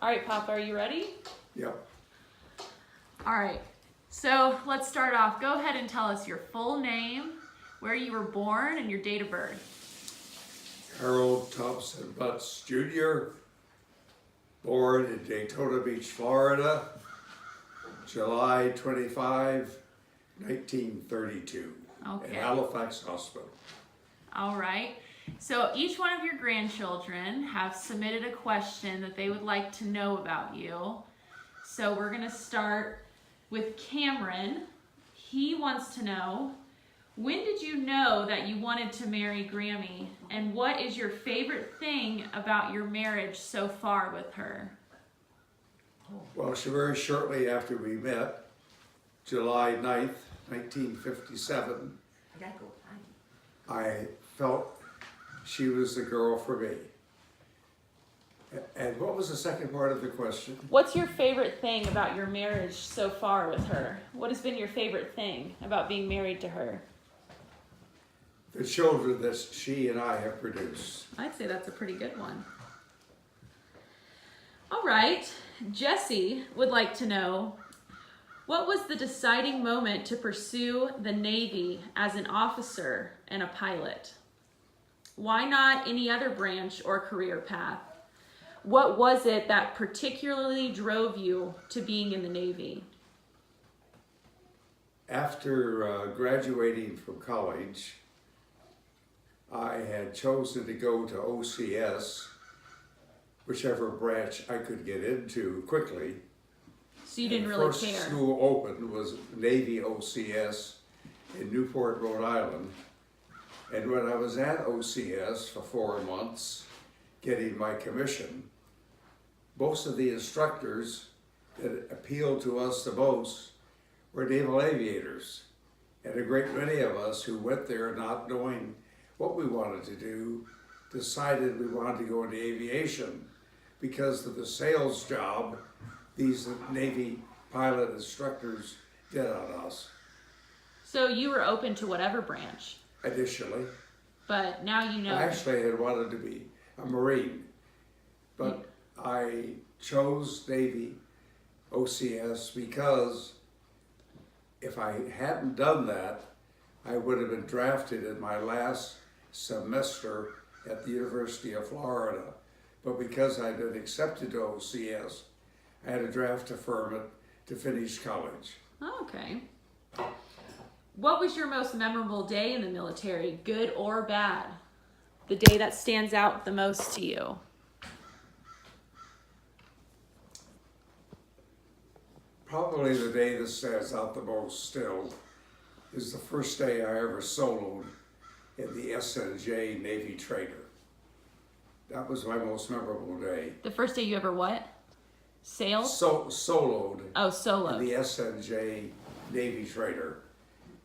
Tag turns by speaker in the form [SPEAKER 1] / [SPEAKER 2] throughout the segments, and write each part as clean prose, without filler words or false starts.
[SPEAKER 1] All right, Papa, are you ready?
[SPEAKER 2] Yep.
[SPEAKER 1] All right, so let's start off. Go ahead and tell us your full name, where you were born, and your date of birth.
[SPEAKER 2] Harold Thompson Butts Jr., born in Daytona Beach, Florida, July 25, 1932,
[SPEAKER 1] Okay.
[SPEAKER 2] in Halifax Hospital.
[SPEAKER 1] All right. So each one of your grandchildren have submitted a question that they would like to know about you. So we're going to start with Cameron. He wants to know, when did you know that you wanted to marry Grammy? And what is your favorite thing about your marriage so far with her?
[SPEAKER 2] Well, very shortly after we met, July 9th, 1957,
[SPEAKER 3] I gotta go.
[SPEAKER 2] I felt she was the girl for me. And what was the second part of the question?
[SPEAKER 1] What's your favorite thing about your marriage so far with her? What has been your favorite thing about being married to her?
[SPEAKER 2] The children that she and I have produced.
[SPEAKER 1] I'd say that's a pretty good one. All right, Jesse would like to know, what was the deciding moment to pursue the Navy as an officer and a pilot? Why not any other branch or career path? What was it that particularly drove you to being in the Navy?
[SPEAKER 2] After graduating from college, I had chosen to go to OCS, whichever branch I could get into quickly.
[SPEAKER 1] So you didn't
[SPEAKER 2] And
[SPEAKER 1] really
[SPEAKER 2] the first
[SPEAKER 1] care.
[SPEAKER 2] school opened was Navy OCS in Newport, Rhode Island. And when I was at OCS for 4 months, getting my commission, most of the instructors that appealed to us the most were naval aviators. And a great many of us who went there not knowing what we wanted to do, decided we wanted to go into aviation because of the sales job these Navy pilot instructors did on us
[SPEAKER 1] So you were open to whatever branch,
[SPEAKER 2] initially.
[SPEAKER 1] but now you know.
[SPEAKER 2] I actually had wanted to be a Marine, but I chose Navy OCS because if I hadn't done that, I would have been drafted in my last semester at the University of Florida. But because I'd been accepted to OCS, I had a draft deferment to finish college.
[SPEAKER 1] Oh, okay. What was your most memorable day in the military, good or bad? The day that stands out the most to you?
[SPEAKER 2] Probably the day that stands out the most still is the first day I ever soloed in the SNJ Navy Trader. That was my most memorable day.
[SPEAKER 1] The first day you ever what? Sailed?
[SPEAKER 2] Soloed
[SPEAKER 1] Oh,
[SPEAKER 2] in
[SPEAKER 1] solo.
[SPEAKER 2] the SNJ Navy Trader.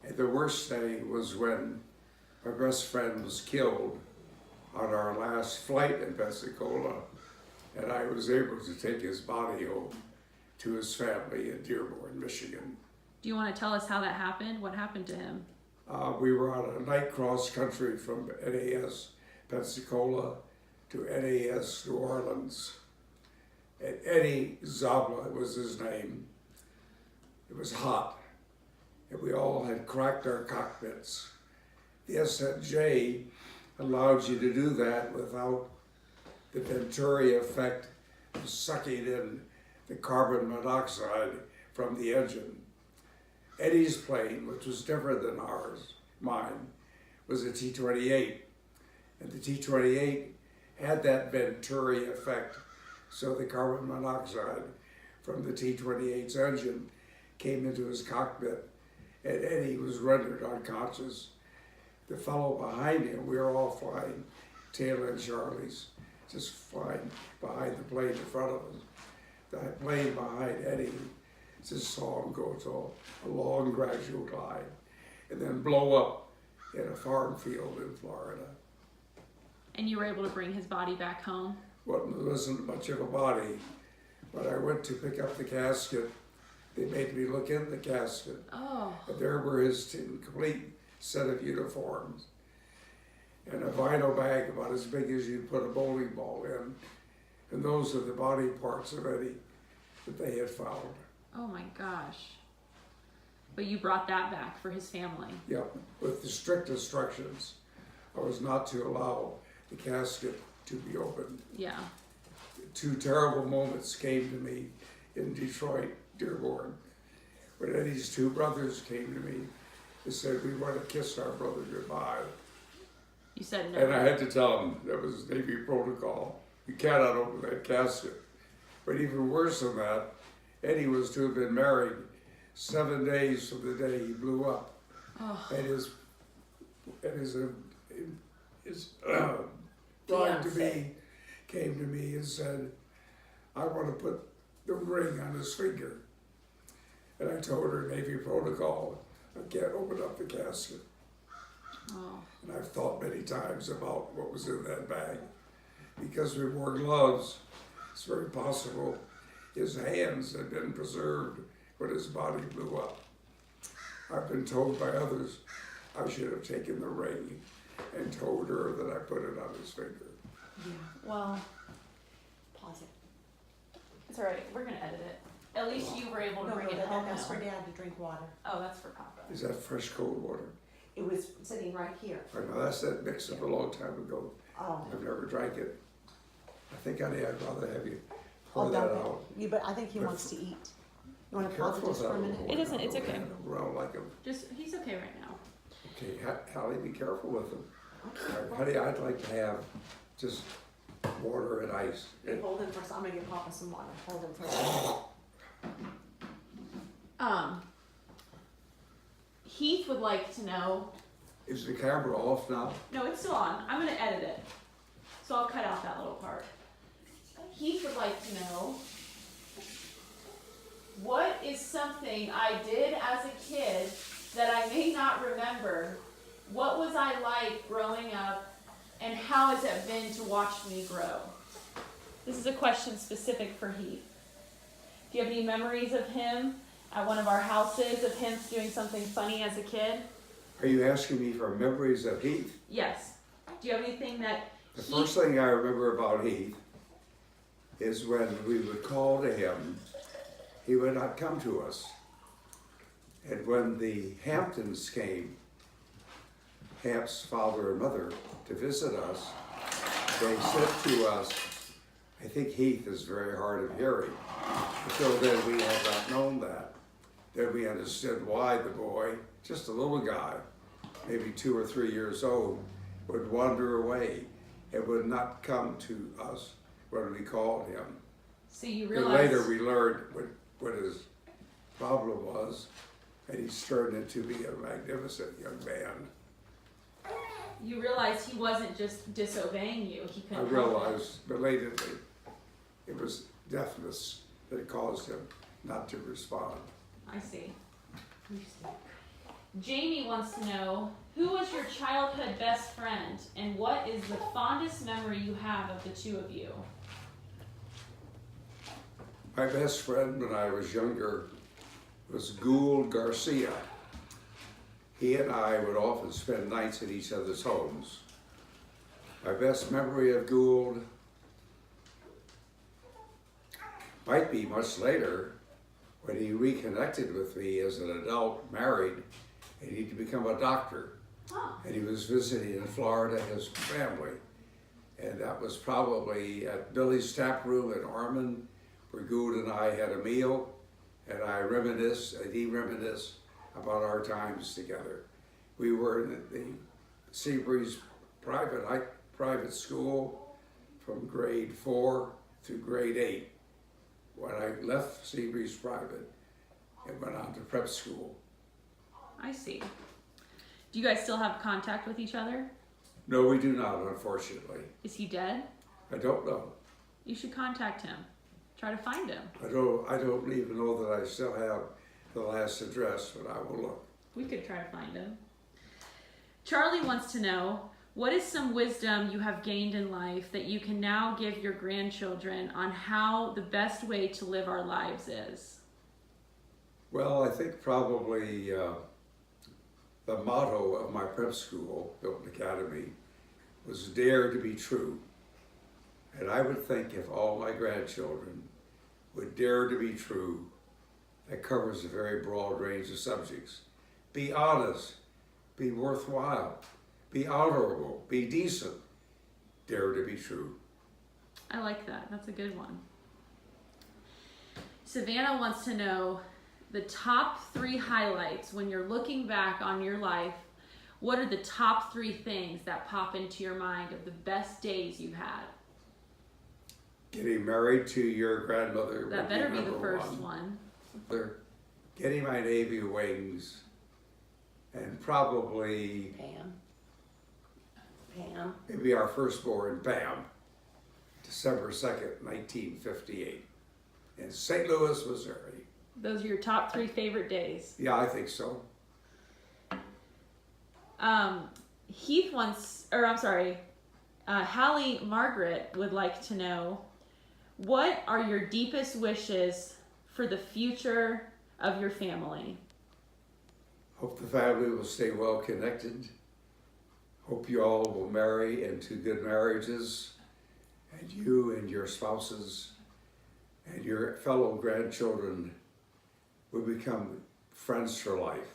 [SPEAKER 2] And the worst day was when my best friend was killed on our last flight in Pensacola, and I was able to take his body home to his family in Dearborn, Michigan.
[SPEAKER 1] Do you want to tell us how that happened? What happened to him?
[SPEAKER 2] We were on a night cross country from NAS Pensacola to NAS New Orleans. And Eddie Zabla was his name. It was hot, and we all had cracked our cockpits. The SNJ allowed you to do that without the Venturi effect of sucking in the carbon monoxide from the engine. Eddie's plane, which was different than mine, was a T-28. And the T-28 had that Venturi effect, so the carbon monoxide from the T-28's engine came into his cockpit, and Eddie was rendered unconscious. The fellow behind him, we were all flying tail-end Charlies, just flying behind the plane in front of us. The plane behind Eddie just saw him go to a long gradual glide and then blow up in a farm field in Florida.
[SPEAKER 1] And you were able to bring his body back home?
[SPEAKER 2] Well, there wasn't much of a body, but I went to pick up the casket. They made me look in the casket,
[SPEAKER 1] Oh.
[SPEAKER 2] and there were his complete set of uniforms and a vinyl bag about as big as you'd put a bowling ball in, And those are the body parts of Eddie that they had found.
[SPEAKER 1] Oh my gosh. But you brought that back for his family.
[SPEAKER 2] Yep, with the strict instructions. I was not to allow the casket to be opened.
[SPEAKER 1] Yeah.
[SPEAKER 2] 2 terrible moments came to me in Detroit, Dearborn, when Eddie's 2 brothers came to me and said, we want to kiss our brother goodbye.
[SPEAKER 1] You said no.
[SPEAKER 2] And I had to tell them that was Navy protocol. You cannot open that casket. But even worse than that, Eddie was to have been married 7 days from the day he blew up.
[SPEAKER 1] Oh.
[SPEAKER 2] And his bride to be came to me and said, I want to put the ring on his finger. And I told her Navy protocol, I can't open up the casket.
[SPEAKER 1] Oh.
[SPEAKER 2] And I've thought many times about what was in that bag. Because we wore gloves, it's very possible his hands had been preserved when his body blew up. I've been told by others I should have taken the ring and told her that I put it on his finger.
[SPEAKER 1] Yeah. Well,
[SPEAKER 3] Pause it.
[SPEAKER 1] it's all right. We're gonna edit it. At least you were able to bring it home.
[SPEAKER 3] That's for
[SPEAKER 1] now.
[SPEAKER 3] Dad to drink water.
[SPEAKER 1] Oh, that's for Papa.
[SPEAKER 2] Is that fresh cold water?
[SPEAKER 3] It was sitting right here.
[SPEAKER 2] I know that's that mix up a long time ago.
[SPEAKER 3] Oh.
[SPEAKER 2] I've never drank it. I think I'd rather have you
[SPEAKER 3] I'll
[SPEAKER 2] pour that
[SPEAKER 3] dump
[SPEAKER 2] out.
[SPEAKER 3] it. But I think he
[SPEAKER 2] But
[SPEAKER 3] wants to eat. You want
[SPEAKER 2] Be
[SPEAKER 3] to pause it
[SPEAKER 2] careful
[SPEAKER 3] just
[SPEAKER 2] with
[SPEAKER 3] for a
[SPEAKER 2] that
[SPEAKER 3] minute?
[SPEAKER 2] little
[SPEAKER 1] It isn't-
[SPEAKER 2] one.
[SPEAKER 1] it's
[SPEAKER 2] Don't
[SPEAKER 1] okay.
[SPEAKER 2] hand him around like him.
[SPEAKER 1] Just he's okay right now.
[SPEAKER 2] Okay, Hallie, be careful with them. Honey, I'd like to have just water and ice.
[SPEAKER 3] Hey, hold him first. I'm gonna give Papa some water. Hold him first.
[SPEAKER 1] Heath would like to know.
[SPEAKER 2] Is the camera off now?
[SPEAKER 1] No, it's still on. I'm gonna edit it, so I'll cut out that little part. Heath would like to know, what is something I did as a kid that I may not remember? What was I like growing up, and how has it been to watch me grow? This is a question specific for Heath. Do you have any memories of him at one of our houses, of him doing something funny as a kid?
[SPEAKER 2] Are you asking me for memories of Heath?
[SPEAKER 1] Yes. Do you have anything that
[SPEAKER 2] The first thing I remember about Heath is when we would call to him, he would not come to us. And when the Hamptons came, Hamp's father and mother, to visit us, they said to us, I think Heath is very hard of hearing. Until then, we had not known that. Then we understood why the boy, just a little guy, maybe 2 or 3 years old, would wander away and would not come to us when we called him.
[SPEAKER 1] So you
[SPEAKER 2] And
[SPEAKER 1] realize
[SPEAKER 2] later we learned what his problem was, and he's turned into be a magnificent young man.
[SPEAKER 1] he wasn't just disobeying you. He
[SPEAKER 2] I
[SPEAKER 1] couldn't.
[SPEAKER 2] realized belatedly it was deafness that caused him not to respond.
[SPEAKER 1] I see. Jamie wants to know, who was your childhood best friend, and what is the fondest memory you have of the two of you?
[SPEAKER 2] My best friend when I was younger was Gould Garcia. He and I would often spend nights at each other's homes. My best memory of Gould might be much later when he reconnected with me as an adult, married, and he'd become a doctor.
[SPEAKER 1] Huh.
[SPEAKER 2] And he was visiting in Florida, his family. And that was probably at Billy's Tap Room in Ormond, where Gould and I had a meal, and I reminisced, and he reminisced about our times together. We were in the Seabreeze private school from grade 4 through grade 8. When I left Seabreeze Private and went on to prep school.
[SPEAKER 1] I see. Do you guys still have contact with each other?
[SPEAKER 2] No, we do not, unfortunately.
[SPEAKER 1] Is he dead?
[SPEAKER 2] I don't know.
[SPEAKER 1] You should contact him. Try to find him.
[SPEAKER 2] I don't even know that I still have the last address, but I will look.
[SPEAKER 1] We could try to find him. Charlie wants to know, what is some wisdom you have gained in life that you can now give your grandchildren on how the best way to live our lives is?
[SPEAKER 2] Well, I think probably the motto of my prep school, Hilton Academy, was dare to be true. And I would think if all my grandchildren would dare to be true, that covers a very broad range of subjects. Be honest, be worthwhile, be honorable, be decent, dare to be true.
[SPEAKER 1] I like that. That's a good one. Savannah wants to know the top 3 highlights when you're looking back on your life. What are the top 3 things that pop into your mind of the best days you had?
[SPEAKER 2] Getting married to your grandmother.
[SPEAKER 1] That
[SPEAKER 2] would
[SPEAKER 1] better be the
[SPEAKER 2] number
[SPEAKER 1] first one.
[SPEAKER 2] Getting my Navy wings, and probably
[SPEAKER 3] Pam.
[SPEAKER 2] maybe our firstborn, Pam, December 2nd, 1958, in St. Louis, Missouri.
[SPEAKER 1] Those are your top 3 favorite days.
[SPEAKER 2] Yeah, I think so.
[SPEAKER 1] Heath wants, or I'm sorry, Hallie Margaret would like to know, what are your deepest wishes for the future of your family?
[SPEAKER 2] Hope the family will stay well connected. Hope you all will marry into good marriages, and you and your spouses and your fellow grandchildren will become friends for life,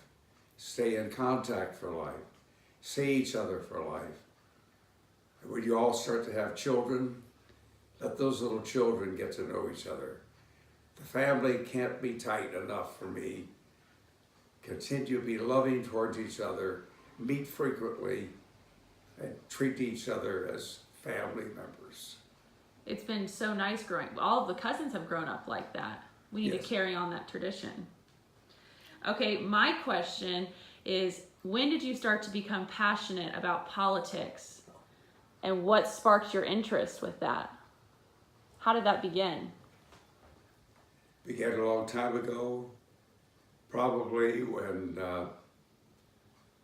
[SPEAKER 2] stay in contact for life, see each other for life. And when you all start to have children, let those little children get to know each other. The family can't be tight enough for me. Continue to be loving towards each other, meet frequently, and treat each other as family members.
[SPEAKER 1] It's been so nice growing. All of the cousins have grown up like that. We need
[SPEAKER 2] Yes.
[SPEAKER 1] to carry on that tradition. Okay, my question is, when did you start to become passionate about politics? And what sparked your interest with that? How did that begin?
[SPEAKER 2] Began a long time ago, probably when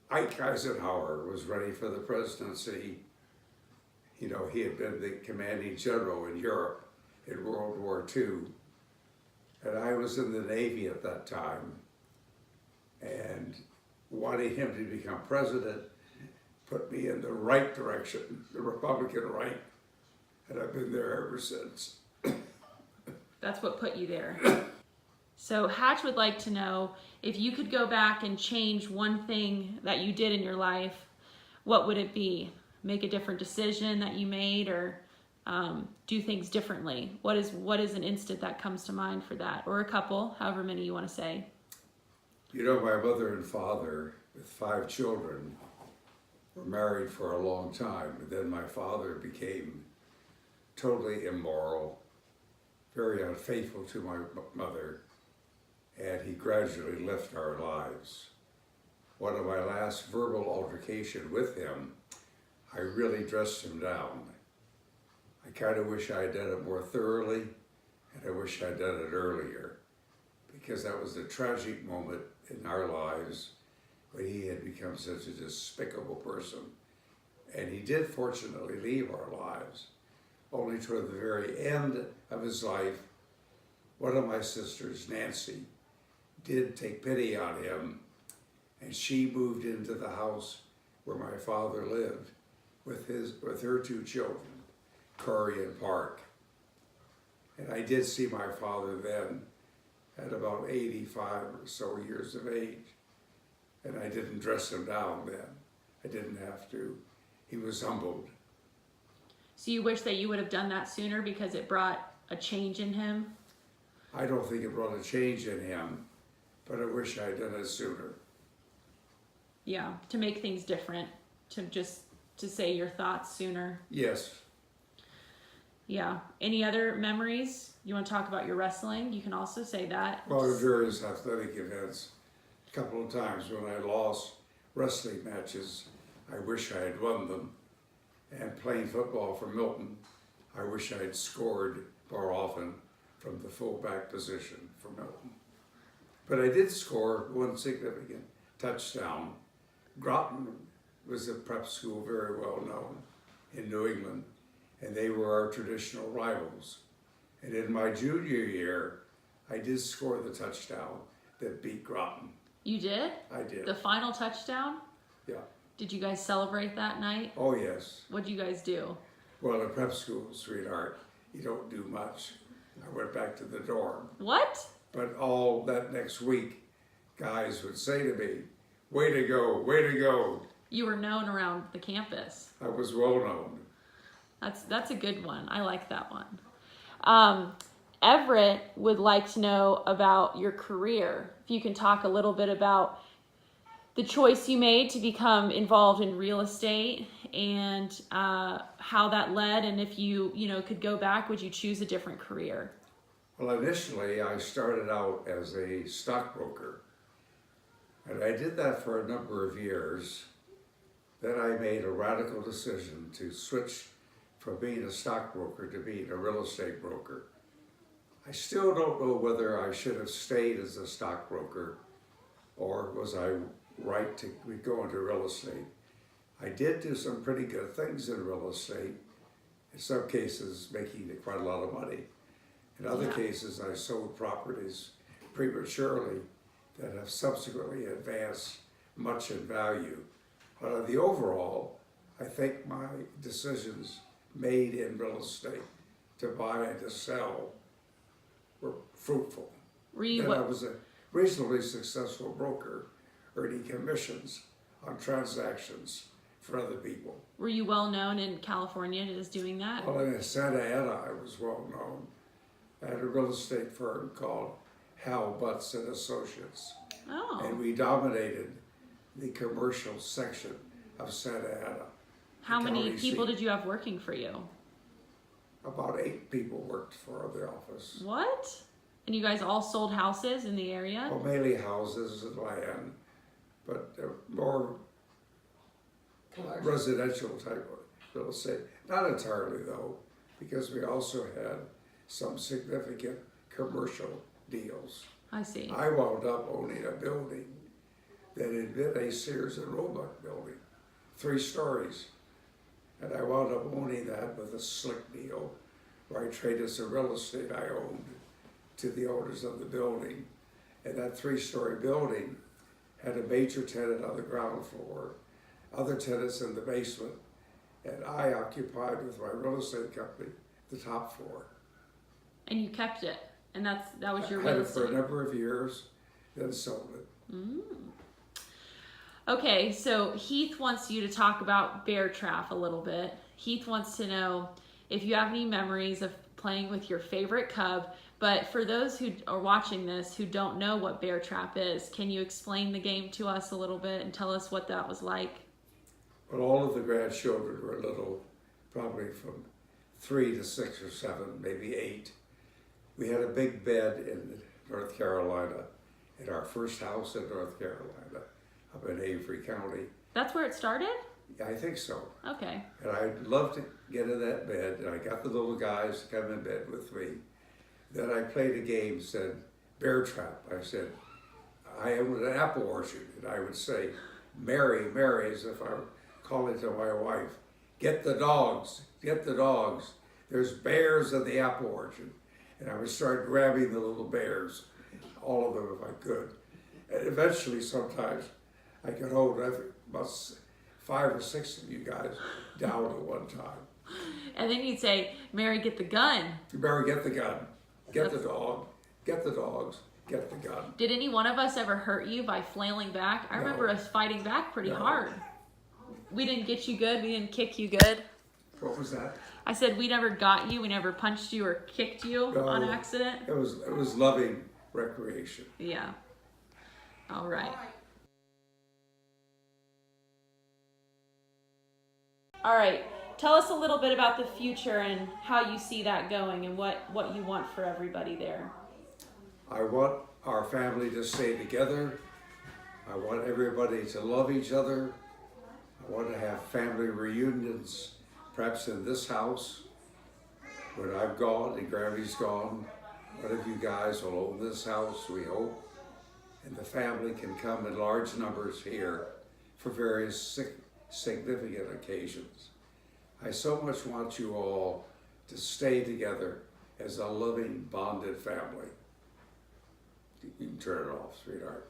[SPEAKER 2] Ike Eisenhower was running for the presidency. You know, he had been the commanding general in Europe in World War II. And I was in the Navy at that time. And wanting him to become president put me in the right direction, the Republican right. And I've been there ever since.
[SPEAKER 1] That's what put you there. So Hatch would like to know, if you could go back and change one thing that you did in your life, what would it be? Make a different decision that you made, or do things differently? What is an instant that comes to mind for that? Or a couple, however many you want to say.
[SPEAKER 2] You know, my mother and father, with 5 children, were married for a long time. And then my father became totally immoral, very unfaithful to my mother, and he gradually left our lives. One of my last verbal altercation with him, I really dressed him down. I kind of wish I had done it more thoroughly, and I wish I'd done it earlier, because that was a tragic moment in our lives when he had become such a despicable person. And he did fortunately leave our lives. Only toward the very end of his life, one of my sisters, Nancy, did take pity on him, and she moved into the house where my father lived with her 2 children, Curry and Park. And I did see my father then at about 85 or so years of age, and I didn't dress him down then. I didn't have to. He was humbled.
[SPEAKER 1] So you wish that you would have done that sooner because it brought a change in him?
[SPEAKER 2] I don't think it brought a change in him, but I wish I had done it sooner.
[SPEAKER 1] Yeah, to make things different, to say your thoughts sooner.
[SPEAKER 2] Yes.
[SPEAKER 1] Yeah. Any other memories? You want to talk about your wrestling? You can also say that.
[SPEAKER 2] Well, at various athletic events, a couple of times when I lost wrestling matches, I wish I had won them. And playing football for Milton, I wish I had scored more often from the fullback position for Milton. But I did score one significant touchdown. Groton was a prep school very well known in New England, and they were our traditional rivals. And in my junior year, I did score the touchdown that beat Groton.
[SPEAKER 1] You did?
[SPEAKER 2] I did.
[SPEAKER 1] The final touchdown?
[SPEAKER 2] Yeah.
[SPEAKER 1] Did you guys celebrate that night?
[SPEAKER 2] Oh, yes.
[SPEAKER 1] What'd you guys do?
[SPEAKER 2] Well, in prep school, sweetheart, you don't do much. I went back to the dorm.
[SPEAKER 1] What?
[SPEAKER 2] But all that next week, guys would say to me, way to go, way to go.
[SPEAKER 1] You were known around the campus.
[SPEAKER 2] I was well known.
[SPEAKER 1] That's a good one. I like that one. Everett would like to know about your career. If you can talk a little bit about the choice you made to become involved in real estate and how that led, and if you could go back, would you choose a different career?
[SPEAKER 2] Well, initially, I started out as a stockbroker, and I did that for a number of years. Then I made a radical decision to switch from being a stockbroker to being a real estate broker. I still don't know whether I should have stayed as a stockbroker or was I right to go into real estate. I did do some pretty good things in real estate, in some cases making quite a lot of money. In other cases, I sold properties prematurely that have subsequently advanced much in value. But on the overall, I think my decisions made in real estate to buy and to sell were fruitful.
[SPEAKER 1] Were you
[SPEAKER 2] Then I was a reasonably successful broker, earning commissions on transactions for other people.
[SPEAKER 1] Were you well known in California as doing that?
[SPEAKER 2] Well, in Santa Ana, I was well known. I had a real estate firm called Hal Butts and Associates,
[SPEAKER 1] Oh.
[SPEAKER 2] and we dominated the commercial section of Santa Ana.
[SPEAKER 1] How
[SPEAKER 2] the
[SPEAKER 1] many
[SPEAKER 2] county
[SPEAKER 1] people
[SPEAKER 2] seat.
[SPEAKER 1] did you have working for you?
[SPEAKER 2] About 8 people worked for the office.
[SPEAKER 1] What? And you guys all sold houses in the area?
[SPEAKER 2] Well, mainly houses and land, but more residential type of real estate. Not entirely though, because we also had some significant commercial deals.
[SPEAKER 1] I see.
[SPEAKER 2] I wound up owning a building that had been a Sears and Roebuck building, 3 stories. And I wound up owning that with a slick deal where I traded some real estate I owned to the owners of the building. And that 3-story building had a major tenant on the ground floor, other tenants in the basement, and I occupied with my real estate company the top floor.
[SPEAKER 1] And you kept it, and that was your
[SPEAKER 2] I had
[SPEAKER 1] real
[SPEAKER 2] it for a
[SPEAKER 1] estate.
[SPEAKER 2] number of years, then sold it.
[SPEAKER 1] Okay, so Heath wants you to talk about bear trap a little bit. Heath wants to know if you have any memories of playing with your favorite cub. But for those who are watching this who don't know what bear trap is, can you explain the game to us a little bit and tell us what that was like?
[SPEAKER 2] Well, all of the grandchildren were little, probably from 3 to 6 or 7, maybe 8. We had a big bed in North Carolina, in our first house in North Carolina, up in Avery County.
[SPEAKER 1] That's where it started?
[SPEAKER 2] Yeah, I think so.
[SPEAKER 1] Okay.
[SPEAKER 2] And I'd love to get in that bed, and I got the little guys to come in bed with me. Then I played a game, said, bear trap. I said, I owned an apple orchard, and I would say, Mary, Mary, as if I were calling to my wife, get the dogs, there's bears in the apple orchard. And I would start grabbing the little bears, all of them if I could. And eventually, sometimes, I could hold about 5 or 6 of you guys down at one time.
[SPEAKER 1] And then you'd say, Mary, get the gun.
[SPEAKER 2] You better get the gun, get the dog, get the dogs, get the gun.
[SPEAKER 1] Did any one of us ever hurt you by flailing back? I remember us fighting back pretty
[SPEAKER 2] No.
[SPEAKER 1] hard. We didn't get you good. We didn't kick you good.
[SPEAKER 2] What was that?
[SPEAKER 1] I said we never got you. We never punched you or kicked you
[SPEAKER 2] No.
[SPEAKER 1] on accident.
[SPEAKER 2] It was loving recreation.
[SPEAKER 1] Yeah. All right. All right. Tell us a little bit about the future and how you see that going and what you want for everybody there.
[SPEAKER 2] I want our family to stay together. I want everybody to love each other. I want to have family reunions, perhaps in this house. When I'm gone and Grammy's gone, one of you guys will own this house, we hope. And the family can come in large numbers here for various significant occasions. I so much want you all to stay together as a loving, bonded family. You can turn it off, sweetheart.